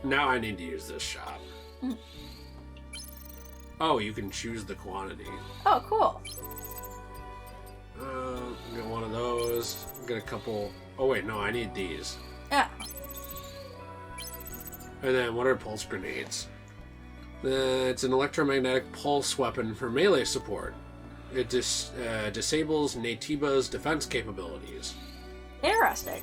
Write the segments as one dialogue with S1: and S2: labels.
S1: Now I need to use this shop.
S2: Mm.
S1: Oh, you can choose the quantity.
S2: Oh, cool.
S1: Get one of those. Get a couple. Oh wait, no, I need these.
S2: Yeah.
S1: And then what are pulse grenades? It's an electromagnetic pulse weapon for melee support. It disables Natiba's defense capabilities.
S2: Interesting.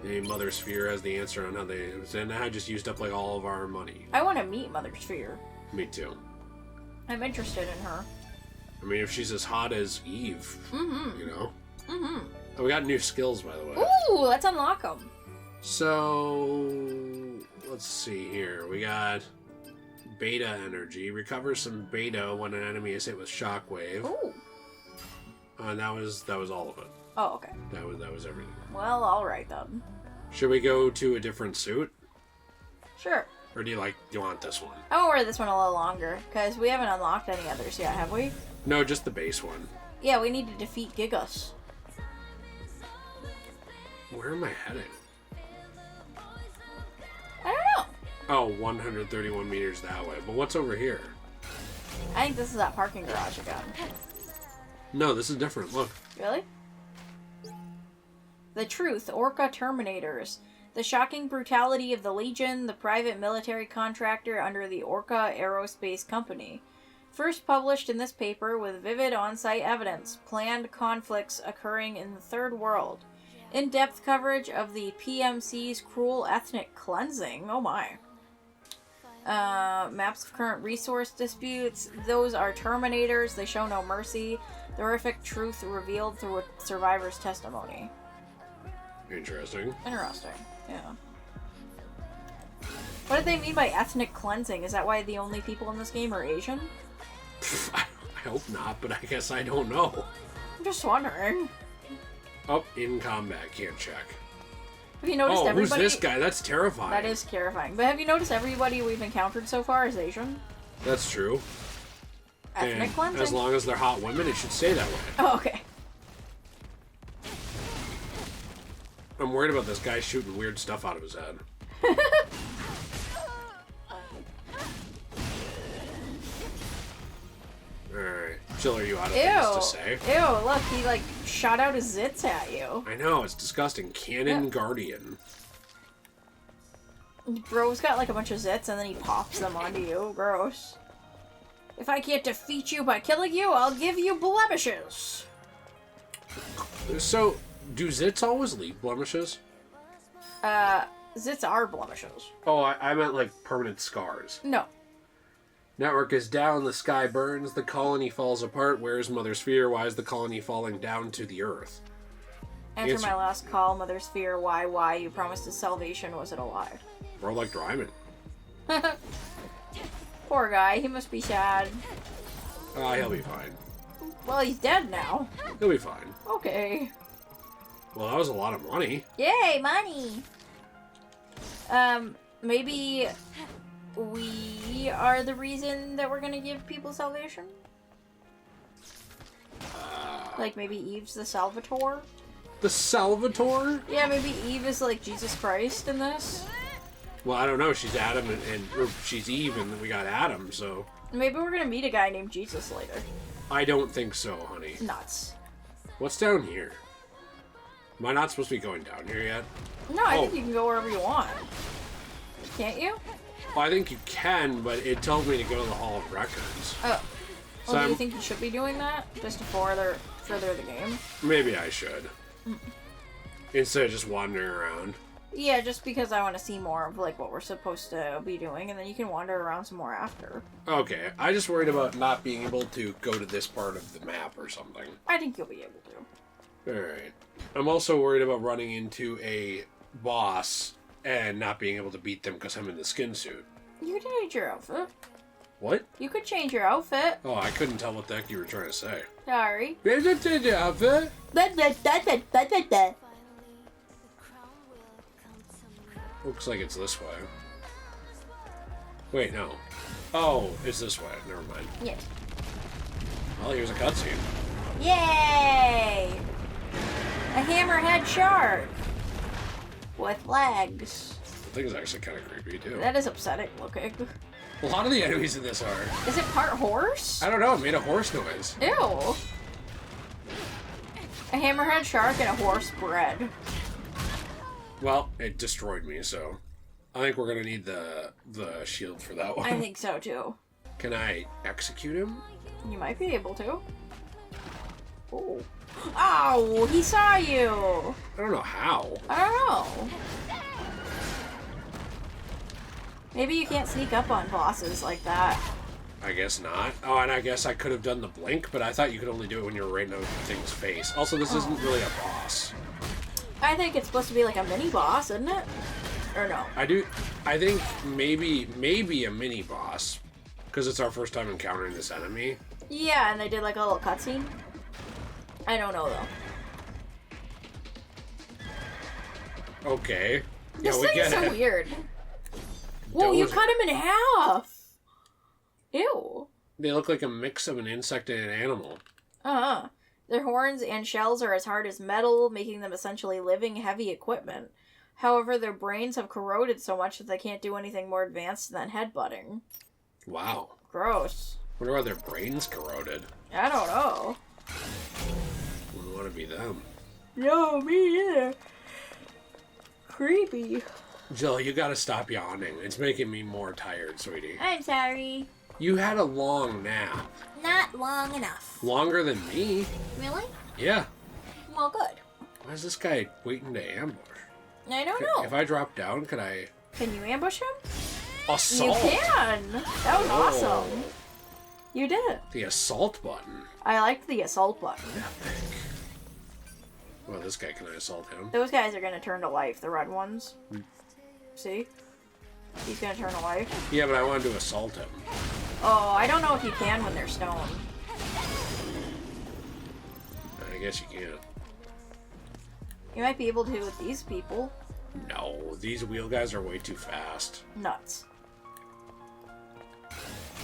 S1: The Mother Sphere has the answer on how they... And I just used up like all of our money.
S2: I want to meet Mother Sphere.
S1: Me too.
S2: I'm interested in her.
S1: I mean, if she's as hot as Eve, you know?
S2: Mm-hmm.
S1: Oh, we got new skills, by the way.
S2: Ooh, let's unlock them.
S1: So, let's see here. We got beta energy. Recovers some beta when an enemy is hit with shockwave.
S2: Ooh.
S1: And that was all of it.
S2: Oh, okay.
S1: That was everything.
S2: Well, all right then.
S1: Should we go to a different suit?
S2: Sure.
S1: Or do you want this one?
S2: I want to wear this one a little longer, because we haven't unlocked any others yet, have we?
S1: No, just the base one.
S2: Yeah, we need to defeat Gigas.
S1: Where am I heading?
S2: I don't know.
S1: Oh, 131 meters that way. But what's over here?
S2: I think this is that parking garage again.
S1: No, this is different. Look.
S2: Really? The Truth, Orca Terminators. The shocking brutality of the Legion, the private military contractor under the Orca Aerospace Company. First published in this paper with vivid on-site evidence. Planned conflicts occurring in the Third World. In-depth coverage of the PMC's cruel ethnic cleansing. Oh my. Maps of current resource disputes. Those are Terminators. They show no mercy. The horrific truth revealed through a survivor's testimony.
S1: Interesting.
S2: Interesting. Yeah. What did they mean by ethnic cleansing? Is that why the only people in this game are Asian?
S1: I hope not, but I guess I don't know.
S2: I'm just wondering.
S1: Oh, in combat, can't check.
S2: Have you noticed everybody?
S1: Who's this guy? That's terrifying.
S2: That is terrifying. But have you noticed everybody we've encountered so far is Asian?
S1: That's true.
S2: Ethnic
S1: and
S2: cleansing?
S1: As long as they're hot women, it should stay that way.
S2: Oh, okay.
S1: I'm worried about this guy shooting weird stuff out of his head. Alright. Jill, are you out of things to say?
S2: Ew, look, he like shot out his zits at you.
S1: I know, it's disgusting. Cannon Guardian.
S2: Bro's got like a bunch of zits and then he pops them onto you. Gross. If I can't defeat you by killing you, I'll give you blemishes.
S1: So, do zits always leave blemishes?
S2: Zits are blemishes.
S1: Oh, I meant like permanent scars.
S2: No.
S1: Network is down, the sky burns, the colony falls apart. Where's Mother Sphere? Why is the colony falling down to the earth?
S2: After my last call, Mother Sphere, why? You promised us salvation. Was it a lie?
S1: More like Dryman.
S2: Poor guy. He must be sad.
S1: He'll be fine.
S2: Well, he's dead now.
S1: He'll be fine.
S2: Okay.
S1: Well, that was a lot of money.
S2: Yay, money! Maybe we are the reason that we're gonna give people salvation? Like maybe Eve's the Salvator?
S1: The Salvator?
S2: Yeah, maybe Eve is like Jesus Christ in this.
S1: Well, I don't know. She's Adam or she's Eve and we got Adam, so...
S2: Maybe we're gonna meet a guy named Jesus later.
S1: I don't think so, honey.
S2: Nuts.
S1: What's down here? Am I not supposed to be going down here yet?
S2: No, I think you can go wherever you want. Can't you?
S1: Well, I think you can, but it told me to go to the Hall of Records.
S2: Oh.
S1: So
S2: Well, do you think you should be doing that? Just to further the game?
S1: Maybe I should. Instead of just wandering around.
S2: Yeah, just because I want to see more of like what we're supposed to be doing, and then you can wander around some more after.
S1: Okay, I just worried about not being able to go to this part of the map or something.
S2: I think you'll be able to.
S1: Alright. I'm also worried about running into a boss and not being able to beat them because I'm in the skin suit.
S2: You could change your outfit.
S1: What?
S2: You could change your outfit.
S1: Oh, I couldn't tell what the heck you were trying to say.
S2: Sorry.
S1: Change your outfit? Looks like it's this way. Wait, no. Oh, it's this way. Never mind.
S2: Yes.
S1: Well, here's a cutscene.
S2: Yay! A hammerhead shark with legs.
S1: thing's actually kind of creepy, too.
S2: That is upsetting looking.
S1: A lot of the enemies in this are.
S2: Is it part horse?
S1: I don't know, it made a horse noise.
S2: Ew. A hammerhead shark and a horse bred.
S1: Well, it destroyed me, so I think we're gonna need the shield for that one.
S2: I think so too.
S1: Can I execute him?
S2: You might be able to. Oh. Ow! He saw you!
S1: I don't know how.
S2: I don't know. Maybe you can't sneak up on bosses like that.
S1: I guess not. Oh, and I guess I could have done the blink, but I thought you could only do it when you were right in the thing's face. Also, this isn't really a boss.
S2: I think it's supposed to be like a mini boss, isn't it? Or no?
S1: I think maybe a mini boss, because it's our first time encountering this enemy.
S2: Yeah, and they did like a little cutscene. I don't know though.
S1: Okay.
S2: This
S1: yeah, we
S2: thing
S1: get
S2: is so
S1: it.
S2: weird. Whoa, you
S1: Dozer.
S2: cut him in half! Ew.
S1: They look like a mix of an insect and an animal.
S2: Uh-huh. Their horns and shells are as hard as metal, making them essentially living, heavy equipment. However, their brains have corroded so much that they can't do anything more advanced than headbutting.
S1: Wow.
S2: Gross.
S1: Wonder why their brains corroded.
S2: I don't know.
S1: Wouldn't want to be them.
S2: No, me either. Creepy.
S1: Jill, you gotta stop yawning. It's making me more tired, sweetie.
S2: I'm sorry.
S1: You had a long nap.
S2: Not long enough.
S1: Longer than me.
S2: Really?
S1: Yeah.
S2: Well, good.
S1: Why is this guy waiting to ambush?
S2: I don't know.
S1: If I drop down, could I...
S2: Can you ambush him?
S1: Assault!
S2: You can! That was awesome. You did it.
S1: The assault button.
S2: I liked the assault button.
S1: Epic. Well, this guy, can I assault him?
S2: Those guys are gonna turn to life, the red ones. See? He's gonna turn to life.
S1: Yeah, but I wanted to assault him.
S2: Oh, I don't know if you can when they're stoned.
S1: I guess you can.
S2: You might be able to with these people.
S1: No, these wheel guys are way too fast.
S2: Nuts.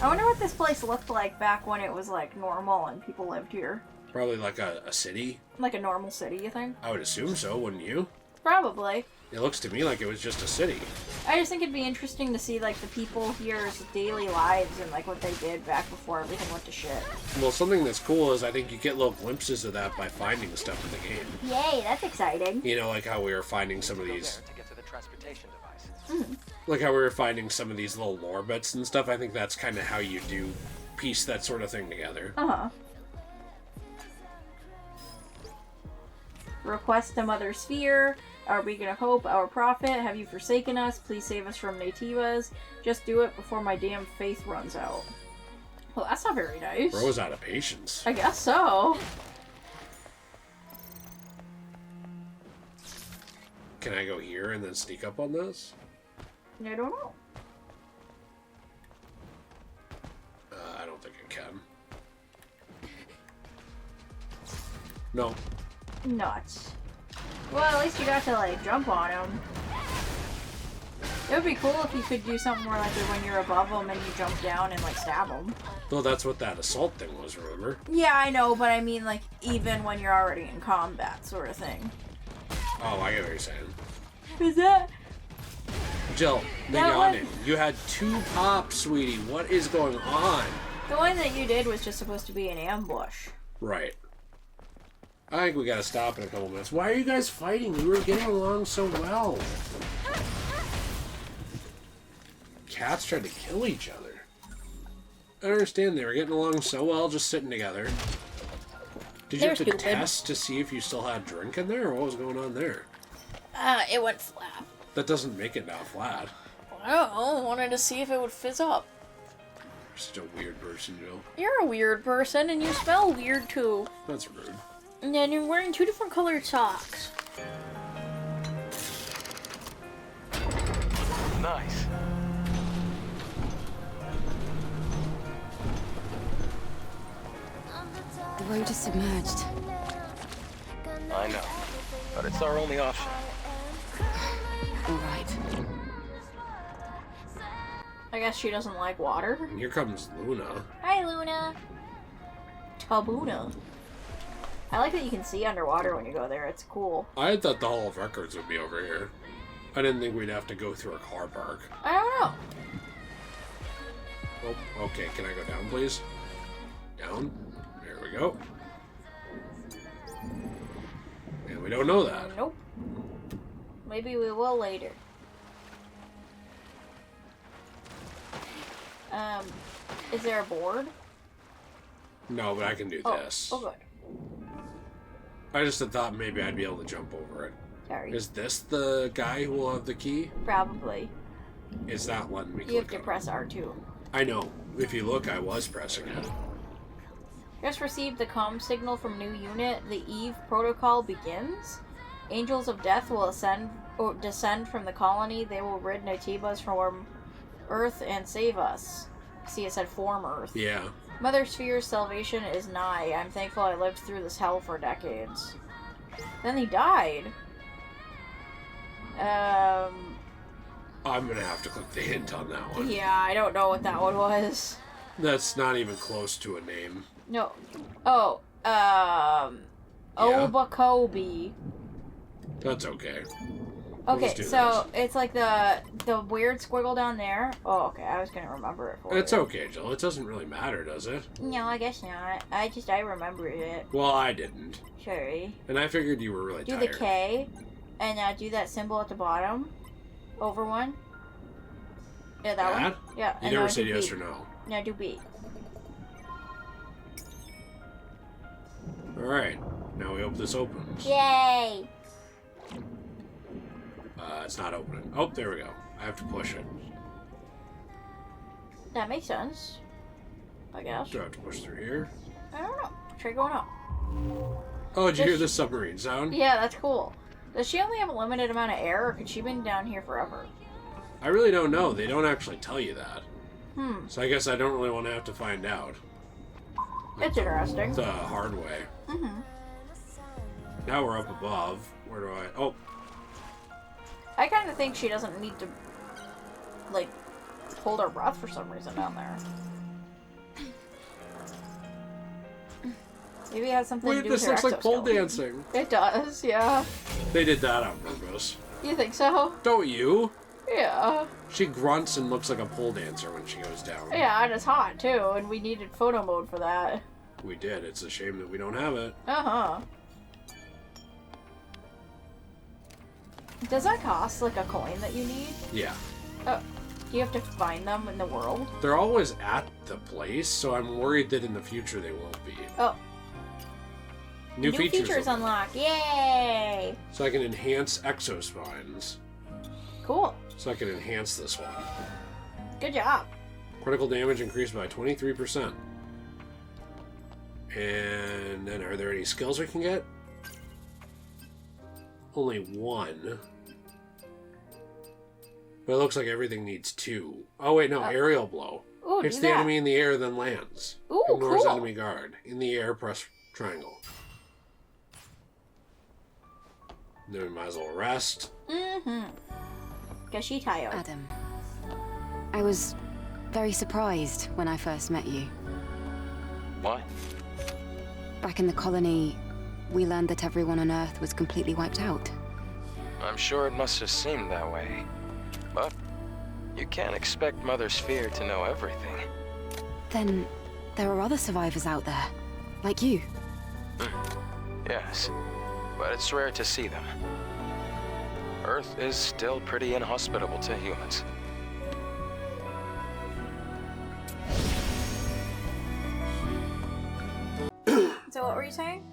S2: I wonder what this place looked like back when it was like normal and people lived here.
S1: Probably like a city.
S2: Like a normal city, you think?
S1: I would assume so, wouldn't you?
S2: Probably.
S1: It looks to me like it was just a city.
S2: I just think it'd be interesting to see like the people here's daily lives and like what they did back before everything went to shit.
S1: Well, something that's cool is I think you get little glimpses of that by finding stuff in the game.
S2: Yay, that's exciting.
S1: You know, like how we were finding some of these...
S3: To get to the transportation device.
S1: Like how we were finding some of these little lore bits and stuff. I think that's kind of how you do piece that sort of thing together.
S2: Uh-huh. Request a mother sphere. Our beacon of hope, our prophet, have you forsaken us? Please save us from nativas. Just do it before my damn faith runs out. Well, that's not very nice.
S1: Bro's out of patience.
S2: I guess so.
S1: Can I go here and then sneak up on this?
S2: I don't know.
S1: I don't think I can. No.
S2: Nuts. Well, at least you got to, like, jump on him. It would be cool if you could do something more like when you're above him and you jump down and, like, stab him.
S1: Well, that's what that assault thing was, remember?
S2: Yeah, I know, but I mean, like, even when you're already in combat, sort of thing.
S1: Oh, I get what you're saying.
S2: Is that...
S1: Jill, the
S2: That
S1: yawning.
S2: one-
S1: You had 2 pops, sweetie. What is going on?
S2: The one that you did was just supposed to be an ambush.
S1: Right. I think we gotta stop in a couple minutes. Why are you guys fighting? We were getting along so well. Cats tried to kill each other. I don't understand. They were getting along so well just sitting together. Did you
S2: They're
S1: have to
S2: stupid.
S1: test to see if you still had drink in there, or what was going on there?
S2: It went flat.
S1: That doesn't make it now flat.
S2: I don't know, wanted to see if it would fizz up.
S1: You're such a weird person, Jill.
S2: You're a weird person, and you smell weird, too.
S1: That's rude.
S2: And then you're wearing 2 different colored socks.
S3: Nice.
S4: The road is submerged.
S3: I know. But it's our only option.
S4: All right.
S2: I guess she doesn't like water.
S1: And here comes Luna.
S2: Hi, Luna. Tabuna. I like that you can see underwater when you go there. It's cool.
S1: I thought the Hall of Records would be over here. I didn't think we'd have to go through a car park.
S2: I don't know.
S1: Oh, okay. Can I go down, please? Down. There we go. And we don't know that.
S2: Nope. Maybe we will later. Is there a board?
S1: No, but I can do this.
S2: Oh, good.
S1: I just had thought maybe I'd be able to jump over it.
S2: Sorry.
S1: Is this the guy who will have the key?
S2: Probably.
S1: Is that letting me
S2: You have
S1: click
S2: to press R2.
S1: I know. If you look, I was pressing it.
S2: Just received the comm signal from new unit. The Eve protocol begins. Angels of Death will descend from the colony. They will rid Nitibas from Earth and save us. See, it said form Earth.
S1: Yeah.
S2: Mother Sphere's salvation is nigh. I'm thankful I lived through this hell for decades. Then he died.
S1: I'm gonna have to click the hint on that one.
S2: Yeah, I don't know what that one was.
S1: That's not even close to a name.
S2: No. Oh, Obakobi.
S1: That's okay.
S2: Okay,
S1: do
S2: so it's like the weird squiggle down there. Oh, okay, I was gonna remember it for you.
S1: It's okay, Jill. It doesn't really matter, does it?
S2: No, I guess not. I remembered it.
S1: Well, I didn't.
S2: Sorry.
S1: And I figured you were really
S2: Do
S1: tired.
S2: the K, and now do that symbol at the bottom. Over one. Yeah, that one. Yeah.
S1: You
S2: and
S1: never
S2: now
S1: said
S2: do
S1: yes
S2: B.
S1: or no.
S2: Now do B.
S1: Alright. Now we hope this opens.
S2: Yay!
S1: It's not opening. Oh, there we go. I have to push it.
S2: That makes sense. I guess.
S1: Do I have to push through here?
S2: I don't know. Try going up.
S1: Oh, did you hear the submarine sound?
S2: Yeah, that's cool. Does she only have a limited amount of air, or could she been down here forever?
S1: I really don't know. They don't actually tell you that.
S2: Hmm.
S1: So I guess I don't really want to have to find out.
S2: It's interesting.
S1: The hard way.
S2: Mm-hmm.
S1: Now we're up above. Where do I... Oh,
S2: I kind of think she doesn't need to, like, hold her breath for some reason down there. Maybe it has something to
S1: wait,
S2: do
S1: this
S2: with her
S1: looks like pole
S2: exoskeleton.
S1: dancing.
S2: It does, yeah.
S1: They did that on purpose.
S2: You think so?
S1: Don't you?
S2: Yeah.
S1: She grunts and looks like a pole dancer when she goes down.
S2: Yeah, and it's hot, too, and we needed photo mode for that.
S1: We did. It's a shame that we don't have it.
S2: Uh-huh. Does that cost, like, a coin that you need?
S1: Yeah.
S2: Oh. Do you have to find them in the world?
S1: They're always at the place, so I'm worried that in the future they won't be.
S2: Oh.
S1: New features
S2: unlocked. Yay!
S1: So I can enhance exospines.
S2: Cool.
S1: So I can enhance this one.
S2: Good job.
S1: Critical damage increased by 23%. And then are there any skills we can get? Only one. But it looks like everything needs two. Oh wait, no, aerial blow.
S2: Ooh,
S1: Hits
S2: do
S1: the
S2: that.
S1: enemy in the air, then lands.
S2: Ooh,
S1: Ignores
S2: cool.
S1: enemy guard. In the air, press triangle. Then we might as well rest.
S2: Mm-hmm. Cause she tired.
S4: Adam, I was very surprised when I first met you.
S3: Why?
S4: Back in the colony, we learned that everyone on Earth was completely wiped out.
S3: I'm sure it must have seemed that way. But you can't expect Mother Sphere to know everything.
S4: Then there are other survivors out there, like you.
S3: Yes, but it's rare to see them. Earth is still pretty inhospitable to humans.
S2: So what were you saying?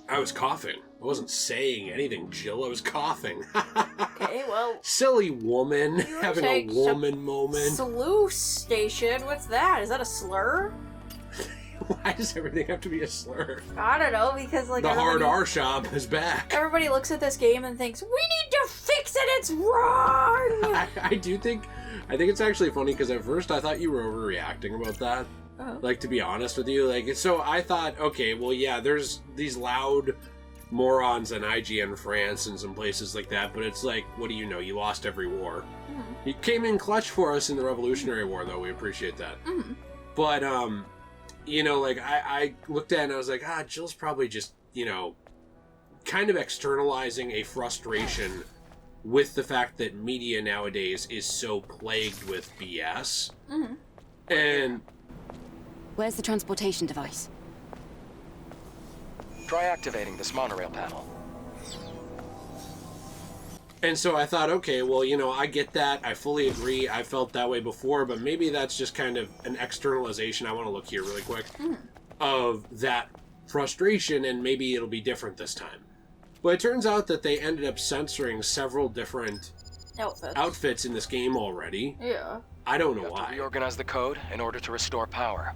S1: I was coughing. I wasn't saying anything, Jill. I was coughing.
S2: Okay, well.
S1: Silly woman.
S2: You were
S1: Having a
S2: saying
S1: woman moment.
S2: Sluice station? What's that? Is that a slur?
S1: Why does everything have to be a slur?
S2: I don't know, because like
S1: The hard
S2: everybody-
S1: R shop is back.
S2: Everybody looks at this game and thinks, we need to fix it, it's wrong!
S1: I think it's actually funny because at first I thought you were overreacting about that.
S2: Uh-huh.
S1: Like, to be honest with you, like, so I thought, okay, well, yeah, there's these loud morons in IGN France and some places like that, but it's like, what do you know? You lost every war.
S2: Mm-hmm.
S1: You came in clutch for us in the Revolutionary War, though. We appreciate that.
S2: Mm-hmm.
S1: But, you know, like, I looked at it and I was like, Jill's probably just, you know, kind of externalizing a frustration with the fact that media nowadays is so plagued with BS.
S2: Mm-hmm.
S1: And
S4: Where's the transportation device?
S3: Try activating this monorail panel.
S1: And so I thought, okay, well, you know, I get that. I fully agree. I felt that way before, but maybe that's just kind of an externalization. I want to look here really quick of that frustration, and maybe it'll be different this time. But it turns out that they ended up censoring several different outfits in this game already.
S2: Yeah.
S1: I don't know
S3: You have to
S1: why.
S3: reorganize the code in order to restore power.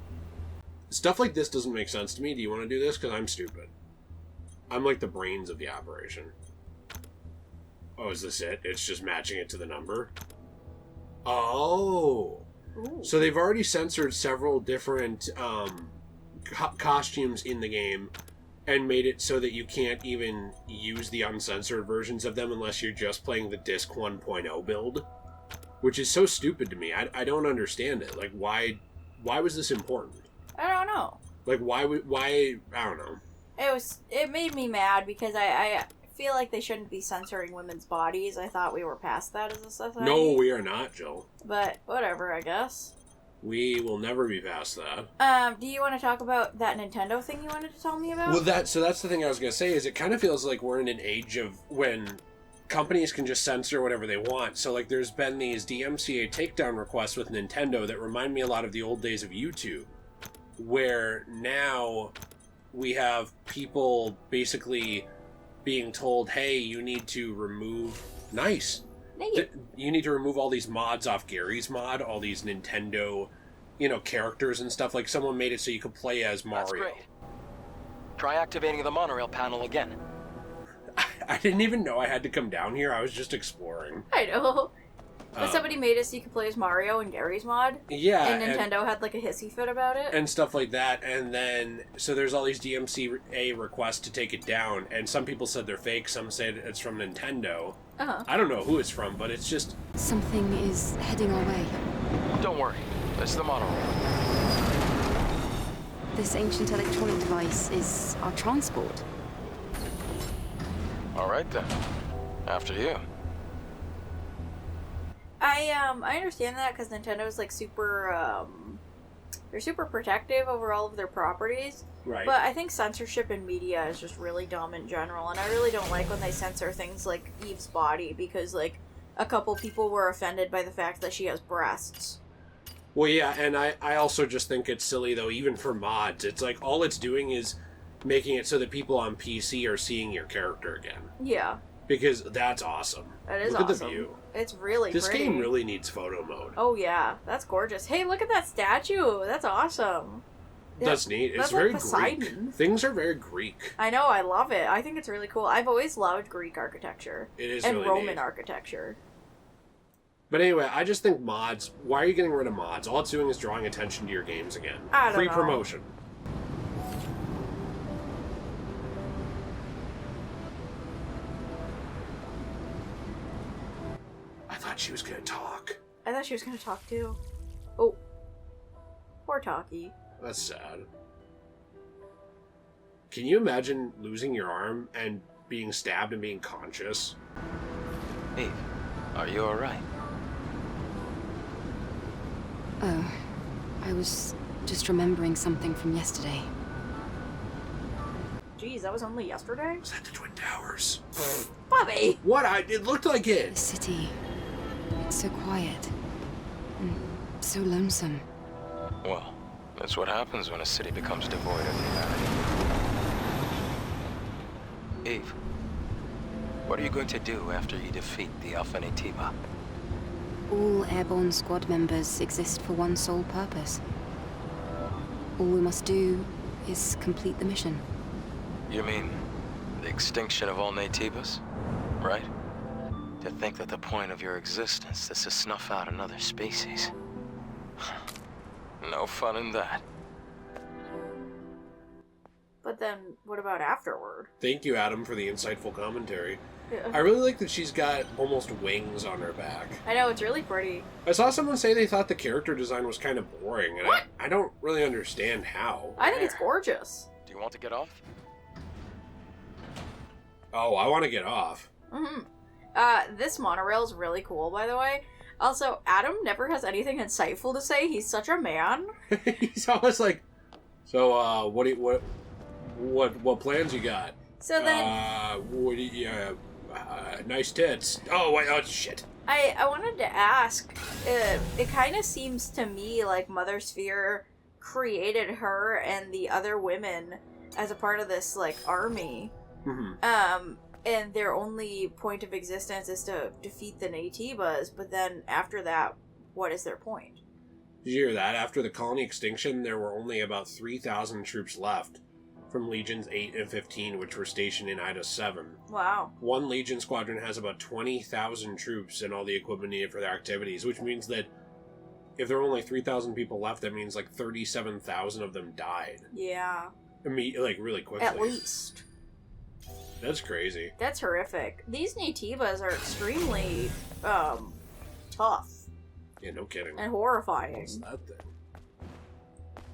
S1: Stuff like this doesn't make sense to me. Do you want to do this? Because I'm stupid. I'm like the brains of the operation. Oh, is this it? It's just matching it to the number? Oh!
S2: Ooh.
S1: So they've already censored several different costumes in the game and made it so that you can't even use the uncensored versions of them unless you're just playing the Disc 1.0 build. Which is so stupid to me. I don't understand it. Like, why was this important?
S2: I don't know.
S1: Like, why, I don't know.
S2: It made me mad because I feel like they shouldn't be censoring women's bodies. I thought we were past that as a society.
S1: No, we are not, Jill.
S2: But whatever, I guess.
S1: We will never be past that.
S2: Do you want to talk about that Nintendo thing you wanted to tell me about?
S1: Well, that's the thing I was going to say, is it kind of feels like we're in an age of when companies can just censor whatever they want. So, like, there's been these DMCA takedown requests with Nintendo that remind me a lot of the old days of YouTube, where now we have people basically being told, hey, you need to remove... Nice! You need to remove all these mods off Gary's mod, all these Nintendo, characters and stuff. Like, someone made it so you could play as Mario.
S3: That's great. Try activating the monorail panel again.
S1: I didn't even know I had to come down here. I was just exploring.
S2: I know. But somebody made it so you could play as Mario in Gary's mod.
S1: Yeah.
S2: And Nintendo had like a hissy fit about it.
S1: And stuff like that. And then, so there's all these DMCA requests to take it down. And some people said they're fake. Some said it's from Nintendo.
S2: Uh-huh.
S1: I don't know who it's from, but it's just...
S4: Something is heading our way.
S3: Don't worry. It's the monorail.
S4: This ancient electronic device is our transport.
S3: All right, then. After you.
S2: I understand that because Nintendo's like super, they're super protective over all of their properties.
S1: Right.
S2: But I think censorship in media is just really dumb in general, and I really don't like when they censor things like Eve's body because, like, a couple people were offended by the fact that she has breasts.
S1: Well, yeah, and I also just think it's silly, though, even for mods. It's like, all it's doing is making it so that people on PC are seeing your character again.
S2: Yeah.
S1: Because that's awesome.
S2: That is
S1: Look
S2: awesome.
S1: at the view.
S2: It's really
S1: This
S2: pretty.
S1: game really needs photo mode.
S2: Oh, yeah. That's gorgeous. Hey, look at that statue. That's awesome.
S1: That's neat. It's
S2: that's
S1: very
S2: like
S1: Greek.
S2: Poseidon.
S1: Things are very Greek.
S2: I know. I love it. I think it's really cool. I've always loved Greek architecture.
S1: It is
S2: and
S1: really
S2: Roman
S1: neat.
S2: architecture.
S1: But anyway, I just think mods... Why are you getting rid of mods? All it's doing is drawing attention to your games again.
S2: I don't
S1: Free
S2: know.
S1: promotion. I thought she was going to talk.
S2: I thought she was going to talk too. Oh. Poor Taki.
S1: That's sad. Can you imagine losing your arm and being stabbed and being conscious?
S3: Eve, are you alright?
S4: Oh, I was just remembering something from yesterday.
S2: Jeez, that was only yesterday?
S1: Was that the Twin Towers?
S2: Bobby!
S1: What? It looked like
S4: The
S1: it!
S4: city, it's so quiet and so lonesome.
S3: Well, that's what happens when a city becomes devoid of humanity. Eve, what are you going to do after you defeat the Alpha Natiba?
S4: All airborne squad members exist for one sole purpose. All we must do is complete the mission.
S3: You mean the extinction of all Natibas, right? To think that the point of your existence is to snuff out another species. No fun in that.
S2: But then, what about afterward?
S1: Thank you, Adam, for the insightful commentary.
S2: Yeah.
S1: I really like that she's got almost wings on her back.
S2: I know, it's really pretty.
S1: I saw someone say they thought the character design was kind of boring, and
S2: What?
S1: I don't really understand how.
S2: I think it's gorgeous.
S3: Do you want to get off?
S1: Oh, I want to get off.
S2: Mm-hmm. This monorail is really cool, by the way. Also, Adam never has anything insightful to say. He's such a man.
S1: He's always like, so, what plans you got?
S2: So then...
S1: what do you, nice tits. Oh, wait, oh, shit.
S2: I wanted to ask, it kind of seems to me like Mother Sphere created her and the other women as a part of this, like, army.
S1: Mm-hmm.
S2: And their only point of existence is to defeat the Naytibas, but then after that, what is their point?
S1: Did you hear that? After the colony extinction, there were only about 3,000 troops left from Legions 8 and 15, which were stationed in Ida 7.
S2: Wow.
S1: One Legion squadron has about 20,000 troops and all the equipment needed for their activities, which means that if there are only 3,000 people left, that means like 37,000 of them died.
S2: Yeah.
S1: Like really quickly.
S2: At least.
S1: That's crazy.
S2: That's horrific. These Naytibas are extremely, tough.
S1: Yeah, no kidding.
S2: And horrifying.
S1: What's that thing?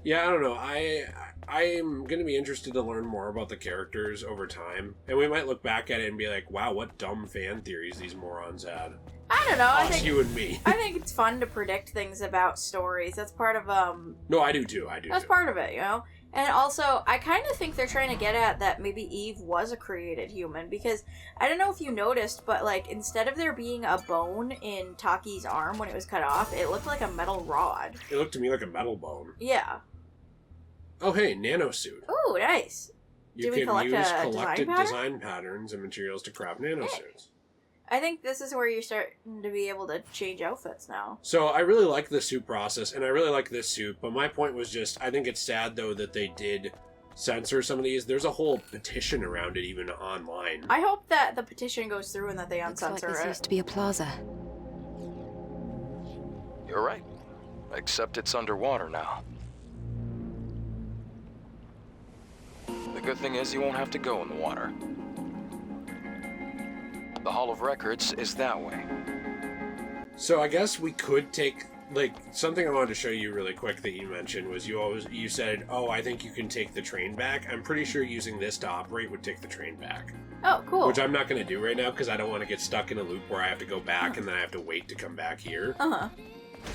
S1: Yeah, I don't know. I'm going to be interested to learn more about the characters over time. And we might look back at it and be like, wow, what dumb fan theories these morons had.
S2: I don't know.
S1: Us, you and me.
S2: I think it's fun to predict things about stories. That's part of,
S1: No, I do too. That's
S2: part of it, you know? And also, I kind of think they're trying to get at that maybe Eve was a created human, because I don't know if you noticed, but, like, instead of there being a bone in Taki's arm when it was cut off, it looked like a metal rod.
S1: It looked to me like a metal bone.
S2: Yeah.
S1: Oh, hey, nanosuit.
S2: Ooh, nice.
S1: You
S2: can
S1: use collected design patterns and materials to craft nanosuits.
S2: Hey. I think this is where you're starting to be able to change outfits now.
S1: So I really like the suit process, and I really like this suit, but my point was just, I think it's sad, though, that they did censor some of these. There's a whole petition around it, even online.
S2: I hope that the petition goes through and that they uncensor
S4: Looks like this
S2: it.
S4: used to be a plaza.
S3: You're right. Except it's underwater now. The good thing is you won't have to go in the water. The Hall of Records is that way.
S1: So I guess we could take, like, something I wanted to show you really quick that you mentioned was you said, oh, I think you can take the train back. I'm pretty sure using this to operate would take the train back.
S2: Oh, cool.
S1: Which I'm not going to do right now because I don't want to get stuck in a loop where I have to go back and then I have to wait to come back here.
S2: Uh-huh.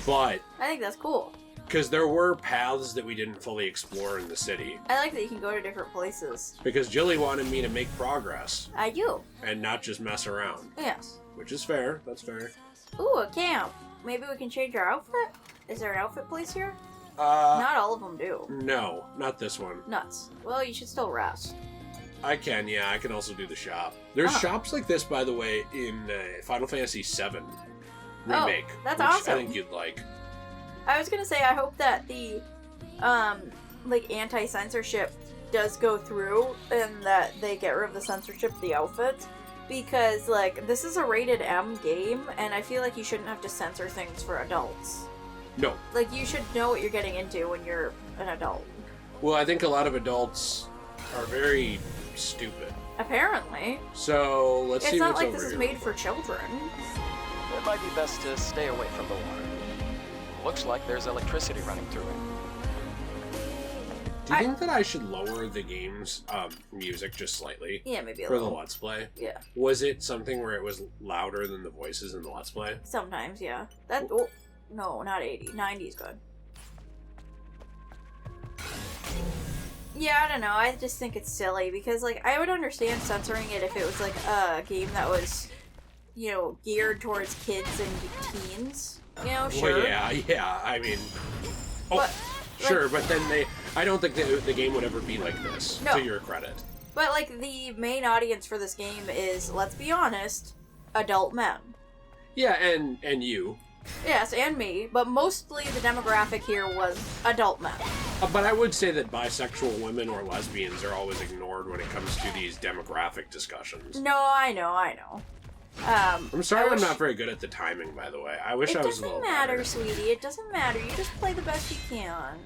S1: But
S2: I think that's cool.
S1: because there were paths that we didn't fully explore in the city.
S2: I like that you can go to different places.
S1: Because Jilly wanted me to make progress.
S2: I do.
S1: And not just mess around.
S2: Yes.
S1: Which is fair. That's fair.
S2: Ooh, a camp. Maybe we can change our outfit? Is there an outfit place here?
S1: Uh,
S2: Not all of them do.
S1: No, not this one.
S2: Nuts. Well, you should still rest.
S1: I can, yeah. I can also do the shop. There's
S2: Oh.
S1: shops like this, by the way, in Final Fantasy VII Remake.
S2: that's
S1: which
S2: awesome.
S1: I think you'd like.
S2: I was gonna say, I hope that the, like, anti-censorship does go through and that they get rid of the censorship of the outfits. Because, like, this is a rated M game, and I feel like you shouldn't have to censor things for adults.
S1: No.
S2: Like, you should know what you're getting into when you're an adult.
S1: Well, I think a lot of adults are very stupid.
S2: Apparently.
S1: So, let's see
S2: It's not
S1: what's
S2: like
S1: over
S2: this is
S1: here.
S2: made for children.
S3: It might be best to stay away from the water. Looks like there's electricity running through it.
S1: Do you think that I should lower the game's music just slightly?
S2: Yeah, maybe a
S1: For the
S2: little.
S1: Let's Play?
S2: Yeah.
S1: Was it something where it was louder than the voices in the Let's Play?
S2: Sometimes, yeah. That, oh, no, not 80. 90's good. Yeah, I don't know. I just think it's silly because, like, I would understand censoring it if it was, like, a game that was, you know, geared towards kids and teens. You know, sure.
S1: Well, yeah. I mean... Oh,
S2: But,
S1: sure, but then I don't think the game would ever be like this,
S2: No.
S1: to your credit.
S2: But, like, the main audience for this game is, let's be honest, adult men.
S1: Yeah, and you.
S2: Yes, and me, but mostly the demographic here was adult men.
S1: But I would say that bisexual women or lesbians are always ignored when it comes to these demographic discussions.
S2: No, I know.
S1: I'm sorry
S2: I
S1: I'm
S2: wish-
S1: not very good at the timing, by the way. I wish
S2: It
S1: I was a
S2: doesn't
S1: little
S2: matter,
S1: better.
S2: sweetie. It doesn't matter. You just play the best you can.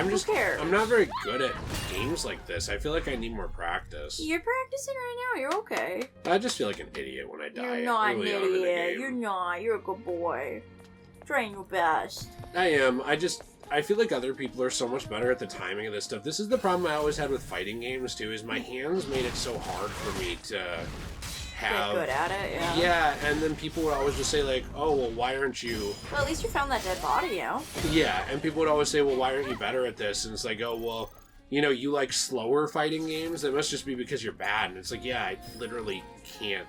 S1: Who
S2: cares?
S1: I'm not very good at games like this. I feel like I need more practice.
S2: You're practicing right now. You're okay.
S1: I just feel like an idiot when I die.
S2: You're not
S1: early
S2: an
S1: on in the
S2: idiot.
S1: game.
S2: You're not. You're a good boy. Trying your best.
S1: I am. I feel like other people are so much better at the timing of this stuff. This is the problem I always had with fighting games, too, is my hands made it so hard for me to have...
S2: Get good at it, yeah.
S1: Yeah, and then people would always just say, like, oh, well, why aren't you...
S2: Well, at least you found that dead body, you know?
S1: Yeah, and people would always say, well, why aren't you better at this? And it's like, oh, well, you know, you like slower fighting games? That must just be because you're bad. And it's like, yeah, I literally can't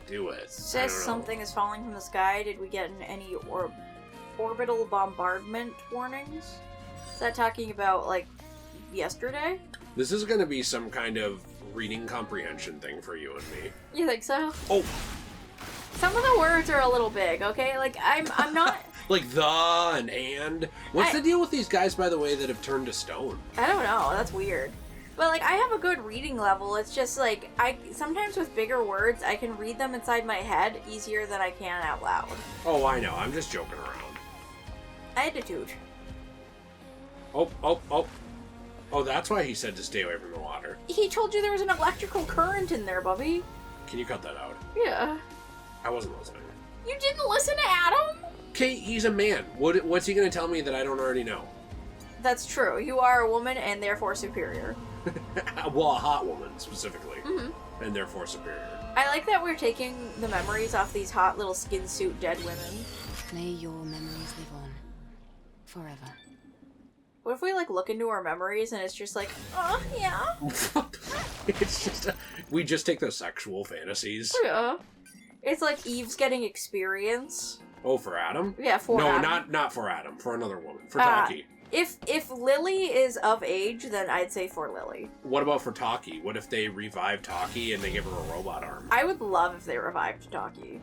S1: do it.
S2: Says something is falling from the sky. Did we get any orbital bombardment warnings? Is that talking about, like, yesterday?
S1: This is going to be some kind of reading comprehension thing for you and me.
S2: You think so?
S1: Oh!
S2: Some of the words are a little big, okay? Like, I'm not...
S1: Like the and. What's the deal with these guys, by the way, that have turned to stone?
S2: I don't know. That's weird. But, like, I have a good reading level. It's just, like, sometimes with bigger words, I can read them inside my head easier than I can out loud.
S1: Oh, I know. I'm just joking around.
S2: I had to toot.
S1: Oh, that's why he said to stay away from the water.
S2: He told you there was an electrical current in there, Bubby.
S1: Can you cut that out?
S2: Yeah.
S1: I wasn't listening.
S2: You didn't listen to Adam?
S1: Okay, he's a man. What's he going to tell me that I don't already know?
S2: That's true. You are a woman and therefore superior.
S1: Well, a hot woman, specifically.
S2: Mm-hmm.
S1: And therefore superior.
S2: I like that we're taking the memories off these hot little skin suit dead women.
S4: May your memories live on. Forever.
S2: What if we, like, look into our memories and it's just like, oh, yeah.
S1: It's just... we just take the sexual fantasies.
S2: Yeah. It's like Eve's getting experience.
S1: Oh, for Adam?
S2: Yeah, for Adam.
S1: No, not for Adam. For another woman. For Taki.
S2: If Lily is of age, then I'd say for Lily.
S1: What about for Taki? What if they revive Taki and they give her a robot arm?
S2: I would love if they revived Taki.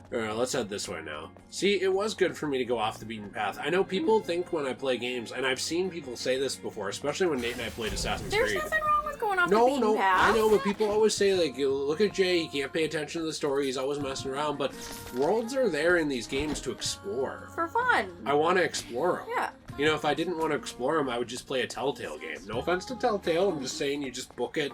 S1: Let's head this way now. See, it was good for me to go off the beaten path. I know people think when I play games, and I've seen people say this before, especially when Nate and I played Assassin's Creed.
S2: There's nothing wrong with going off the beaten path.
S1: I know, but people always say, like, you look at Jay, he can't pay attention to the story, he's always messing around, but worlds are there in these games to explore.
S2: For fun.
S1: I want to explore them.
S2: Yeah.
S1: You know, if I didn't want to explore them, I would just play a Telltale game. No offense to Telltale, I'm just saying you just book it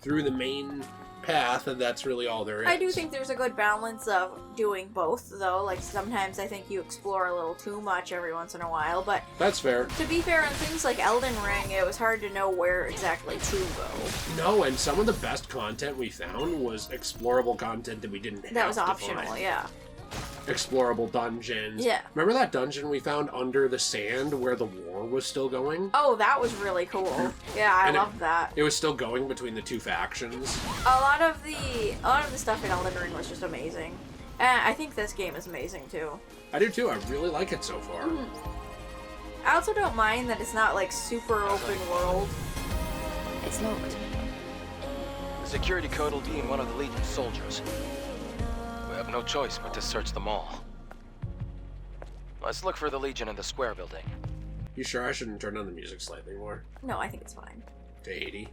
S1: through the main path, and that's really all there is.
S2: I do think there's a good balance of doing both, though. Like, sometimes I think you explore a little too much every once in a while, but...
S1: That's fair.
S2: To be fair, on things like Elden Ring, it was hard to know where exactly to go.
S1: No, and some of the best content we found was explorable content that we didn't have
S2: That was
S1: to
S2: optional,
S1: find.
S2: yeah.
S1: Explorable dungeons.
S2: Yeah.
S1: Remember that dungeon we found under the sand where the war was still going?
S2: Oh, that was really cool. Yeah, I loved that.
S1: It was still going between the two factions.
S2: A lot of the stuff in Elden Ring was just amazing. And I think this game is amazing too.
S1: I do too. I really like it so far.
S2: Mm-hmm. I also don't mind that it's not like super open world.
S4: It's locked.
S3: The security code will be in one of the Legion's soldiers. We have no choice but to search them all. Let's look for the Legion in the square building.
S1: You sure I shouldn't turn on the music slightly more?
S2: No, I think it's fine.
S1: To 80?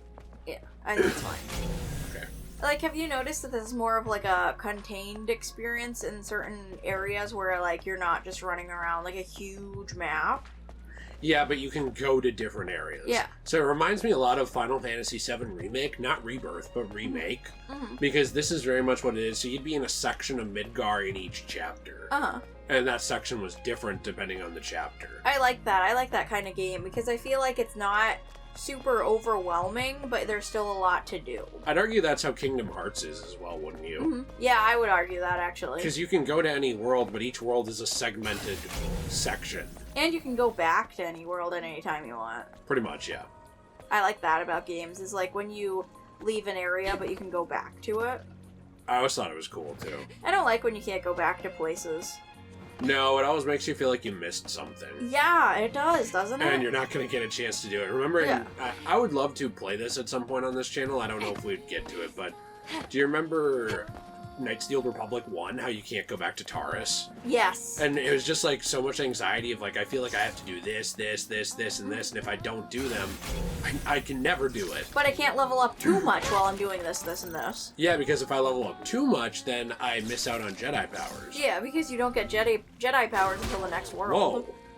S2: Yeah, I think it's fine.
S1: Okay.
S2: Like, have you noticed that this is more of like a contained experience in certain areas where, like, you're not just running around like a huge map?
S1: Yeah, but you can go to different areas.
S2: Yeah.
S1: So it reminds me a lot of Final Fantasy VII Remake. Not Rebirth, but Remake.
S2: Mm-hmm.
S1: Because this is very much what it is. So you'd be in a section of Midgar in each chapter.
S2: Uh-huh.
S1: And that section was different depending on the chapter.
S2: I like that. I like that kind of game because I feel like it's not super overwhelming, but there's still a lot to do.
S1: I'd argue that's how Kingdom Hearts is as well, wouldn't you?
S2: Mm-hmm. Yeah, I would argue that, actually.
S1: Because you can go to any world, but each world is a segmented section.
S2: And you can go back to any world at any time you want.
S1: Pretty much, yeah.
S2: I like that about games, is like when you leave an area, but you can go back to it.
S1: I always thought it was cool, too.
S2: I don't like when you can't go back to places.
S1: No, it always makes you feel like you missed something.
S2: Yeah, it does, doesn't it?
S1: And you're not going to get a chance to do it. Remember,
S2: Yeah.
S1: I would love to play this at some point on this channel. I don't know if we'd get to it, but do you remember Knights of the Old Republic 1, how you can't go back to Taurus?
S2: Yes.
S1: And it was just like so much anxiety of like, I feel like I have to do this, and this, and if I don't do them, I can never do it.
S2: But I can't level up too much while I'm doing this, and this.
S1: Yeah, because if I level up too much, then I miss out on Jedi powers.
S2: Yeah, because you don't get Jedi powers until the next world.
S1: Whoa.